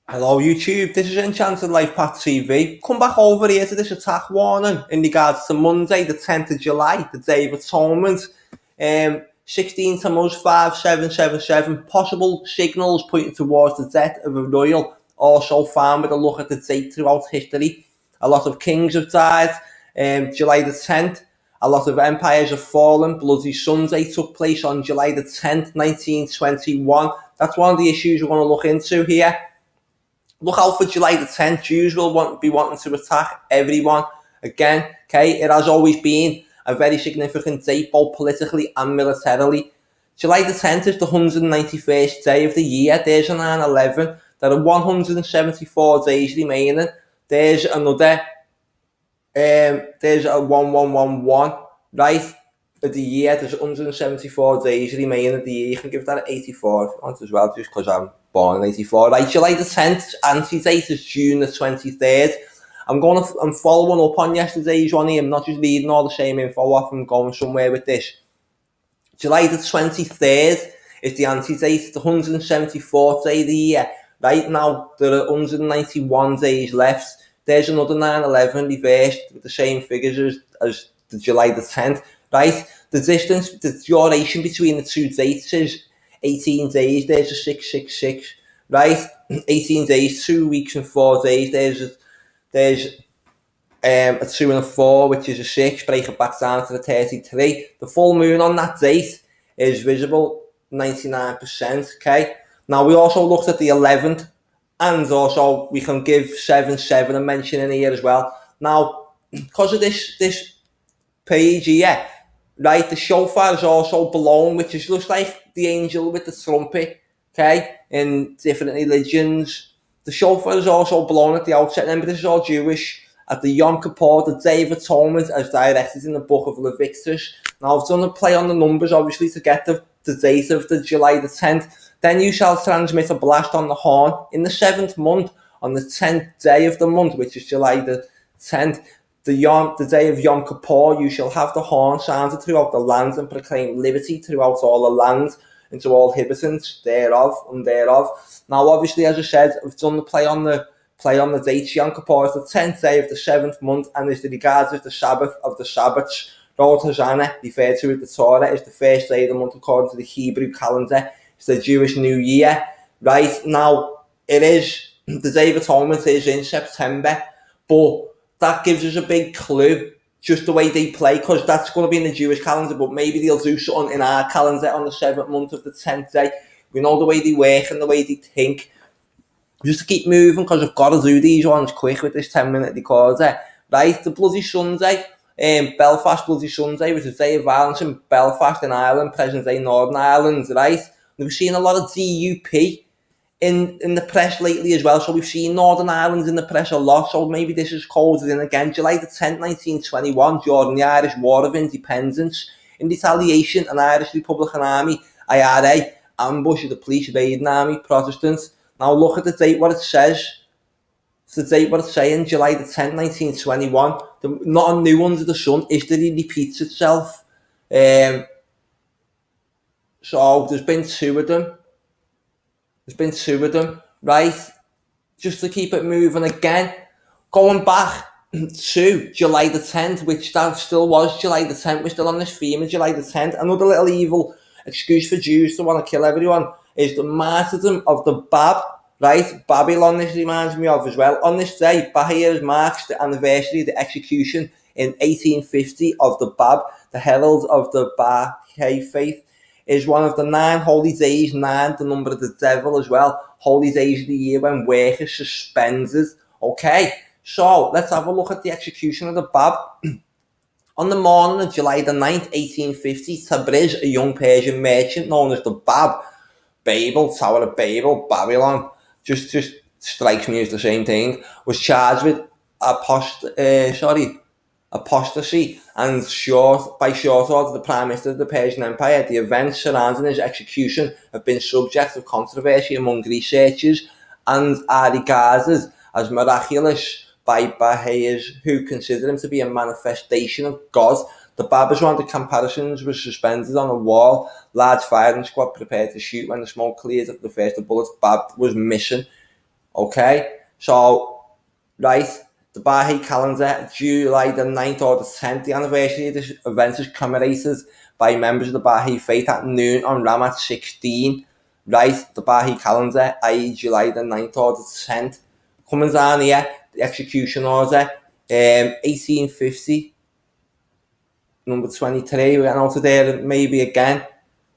Hello YouTube, this is Enchanted LifePath TV. Come back over here to this attack warning in regards to Monday the 10th of July, the Day of Atonement. 16 Tammuz 5777, possible signals pointing towards the death of a royal, also found with a look at the date throughout history. A lot of kings have died. July the 10th, a lot of empires have fallen. Bloody Sunday took place on July the 10th, 1921. That's one of the issues we're going to look into here. Look out for July the 10th. Jews will be wanting to attack everyone again. Okay, it has always been a very significant date, both politically and militarily. July the 10th is the 191st day of the year. There's a 9/11. There are 174 days remaining. There's another. There's a 1111. Right, of the year. There's 174 days remaining of the year. You can give that an 84 if you want as well, just because I'm born in 84. Right, July the 10th, anti-date is June the 23rd. I'm following up on yesterday's one here. I'm not just reading all the same info off. I'm going somewhere with this. July the 23rd is the anti-date, the 174th day of the year. Right now, there are 191 days left. There's another 9/11 reversed with the same figures as the July the 10th. Right, the distance, the duration between the two dates is 18 days. There's a 666. Right, 18 days, 2 weeks and 4 days. There's a 2 and a 4, which is a 6. Break it back down to the 33. The full moon on that date is visible 99%. Okay. Now we also looked at the 11th, and also we can give 7/7 a mention in here as well. Now, because of this page here, right, the shofar is also blown, which is just like the angel with the trumpet. Okay, in different religions, the shofar is also blown at the outset. Remember, this is all Jewish. At the Yom Kippur, the Day of Atonement, as directed in the book of Leviticus. Now, I've done a play on the numbers, obviously, to get the date of the July the 10th. Then you shall transmit a blast on the horn in the 7th month, on the 10th day of the month, which is July the 10th. The day of Yom Kippur, you shall have the horn sounded throughout the land and proclaim liberty throughout all the land, and to all inhabitants thereof and thereof. Now, obviously, as I said, I've done the play on the dates. Yom Kippur is the 10th day of the 7th month and is regarded as the Sabbath of the Sabbaths. Rosh Hashanah, referred to as the Torah, is the first day of the month according to the Hebrew calendar. It's the Jewish New Year. Right, now, it is, the Day of Atonement is in September, but that gives us a big clue, just the way they play, because that's going to be in the Jewish calendar, but maybe they'll do something in our calendar on the 7th month of the 10th day. We know the way they work and the way they think. Just to keep moving, because I've got to do these ones quick with this 10-minute recorder. Right, the Bloody Sunday, Belfast Bloody Sunday, which is a day of violence in Belfast in Ireland, present-day Northern Ireland, right? We've seen a lot of DUP in the press lately as well, so we've seen Northern Ireland in the press a lot, so maybe this is coded in again. July the 10th, 1921, during the Irish War of Independence, in retaliation, an Irish Republican Army, IRA, ambushed the police raiding army, Protestants. Now look at the date, what it says. It's the date what it's saying, July the 10th, 1921. Not a new under the sun. History repeats itself. So there's been two of them. Right? Just to keep it moving again. Going back to July the 10th, which that still was July the 10th. We're still on this theme of July the 10th. Another little evil excuse for Jews to want to kill everyone is the martyrdom of the Bab. Right, Babylon, this reminds me of as well. On this day, Bahia marks the anniversary of the execution in 1850 of the Bab, the herald of the Baha'i faith. Is one of the 9 holy days, 9 the number of the devil as well, holy days of the year when work is suspended. Okay, so let's have a look at the execution of the Bab. On the morning of July the 9th, 1850, Tabriz, a young Persian merchant known as the Bab, Tower of Babel, Babylon, just strikes me as the same thing, was charged with apostasy and by short order the Prime Minister of the Persian Empire. The events surrounding his execution have been subject of controversy among researchers and are regarded as miraculous by Baha'is who consider him to be a manifestation of God. The Bab is one of the comparisons was suspended on a wall. Large firing squad prepared to shoot when the smoke cleared after the first of bullets. Bab was missing. Okay, so, right, the Baha'i calendar, July the 9th or the 10th anniversary of this event is commemorated by members of the Baha'i faith at noon on Ramat 16. Right, the Baha'i calendar, i.e. July the 9th or the 10th. Coming down here, the execution order, 1850, number 23, we're getting out of there maybe again.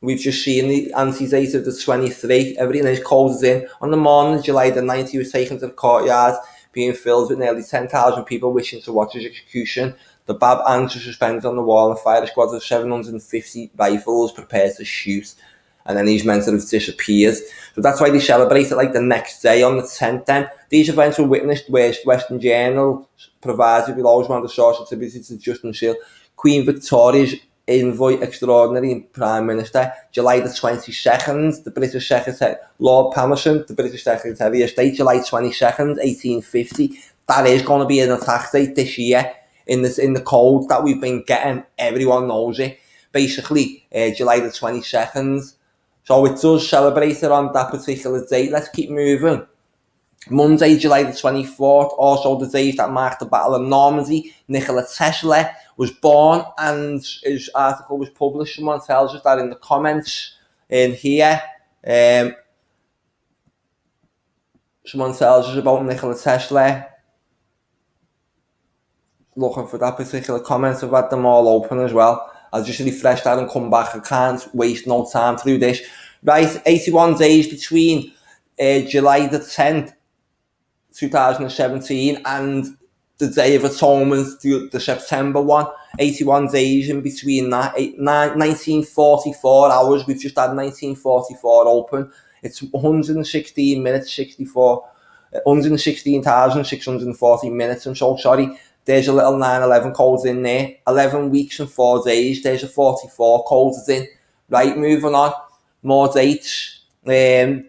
We've just seen the anti-date of the 23. Everything is closes in. On the morning of July the 9th, he was taken to the courtyard, being filled with nearly 10,000 people wishing to watch his execution. The Bab Angs were suspended on the wall and fired a squad of 750 rifles prepared to shoot. And then these men sort of disappeared. So that's why they celebrate it like the next day on the 10th then. These events were witnessed Western Journal provided with always one of the source attributed to Justin Shield. Queen Victoria's Envoy Extraordinary Prime Minister, July the 22nd, the British Secretary, Lord Palmerston, the British Secretary of State, July 22nd, 1850. That is going to be an attack date this year in the code that we've been getting. Everyone knows it. Basically, July the 22nd. So it does celebrate it on that particular date. Let's keep moving. Monday, July the 24th, also the days that marked the Battle of Normandy. Nikola Tesla was born and his article was published. Someone tells us that in the comments in here. Someone tells us about Nikola Tesla. Looking for that particular comment. I've had them all open as well. I'll just refresh that and come back. I can't waste no time through this. Right, 81 days between July the 10th, 2017 and the Day of Atonement, the September one. 81 days in between that. 1944 hours. We've just had 1944 open. It's 116 minutes, 116,640 minutes. I'm so sorry. There's a little 9/11 codes in there. 11 weeks and 4 days. There's a 44 codes in. Right, moving on. More dates. The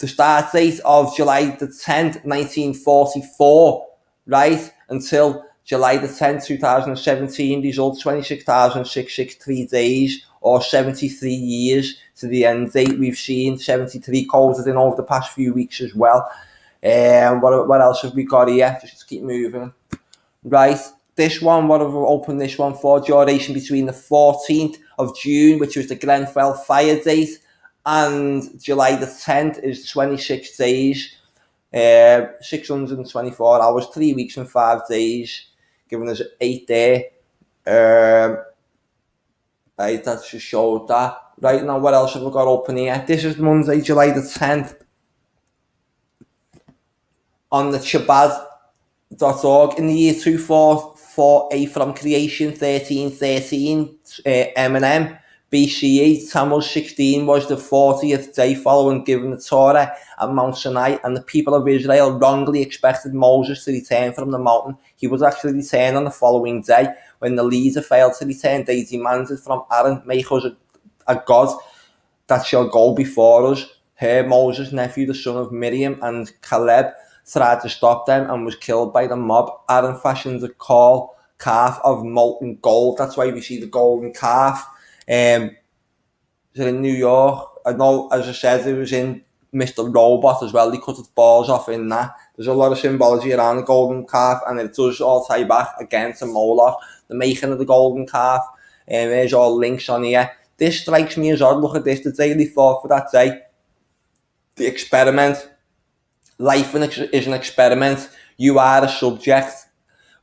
start date of July the 10th, 1944, right, until July the 10th, 2017, results 26,663 days, or 73 years to the end date. We've seen 73 coded in over the past few weeks as well. What else have we got here? Just keep moving. Right, this one, what have we opened this one for? Duration between the 14th of June, which was the Grenfell fire date, and July the 10th is 26 days, 624 hours, 3 weeks and 5 days, giving us 8 there. Right, that just showed that. Right, now what else have we got open here? This is Monday, July the 10th. On the Chabad.org, in the year 2448 from creation, 1313, Eminem, BCE, Tammuz 16 was the 40th day following giving the Torah at Mount Sinai, and the people of Israel wrongly expected Moses to return from the mountain. He was actually returned on the following day. When the leader failed to return, they demanded from Aaron, make us a god that shall go before us. Here Moses' nephew, the son of Miriam, and Caleb tried to stop them and was killed by the mob. Aaron fashioned a calf of molten gold. That's why we see the golden calf. In New York, I know, as I said, it was in Mr. Robot as well. They cut its balls off in that. There's a lot of symbology around the golden calf, and it does all tie back again to Moloch, the making of the golden calf. There's all links on here. This strikes me as odd. Look at this, the daily thought for that day. The experiment. Life is an experiment. You are a subject.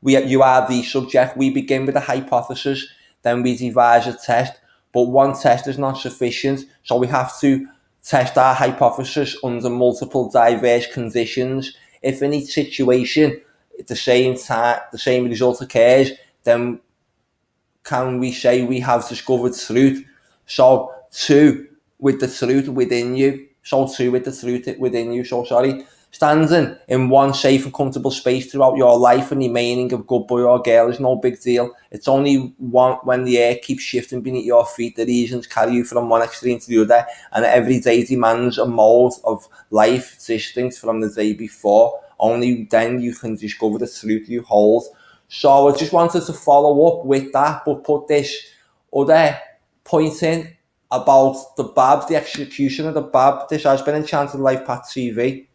You are the subject. We begin with a hypothesis, then we devise a test. But one test is not sufficient, so we have to test our hypothesis under multiple diverse conditions. If in each situation at the same time the same result occurs, then can we say we have discovered truth? So too with the truth within you. Standing in one safe and comfortable space throughout your life and remaining a good boy or girl is no big deal. It's only when the air keeps shifting beneath your feet, the reasons carry you from one extreme to the other, and every day demands a mode of life distinct from the day before. Only then you can discover the truth you hold. So I just wanted to follow up with that, but put this other point in about the Bab, the execution of the Bab. This has been Enchanted LifePath TV.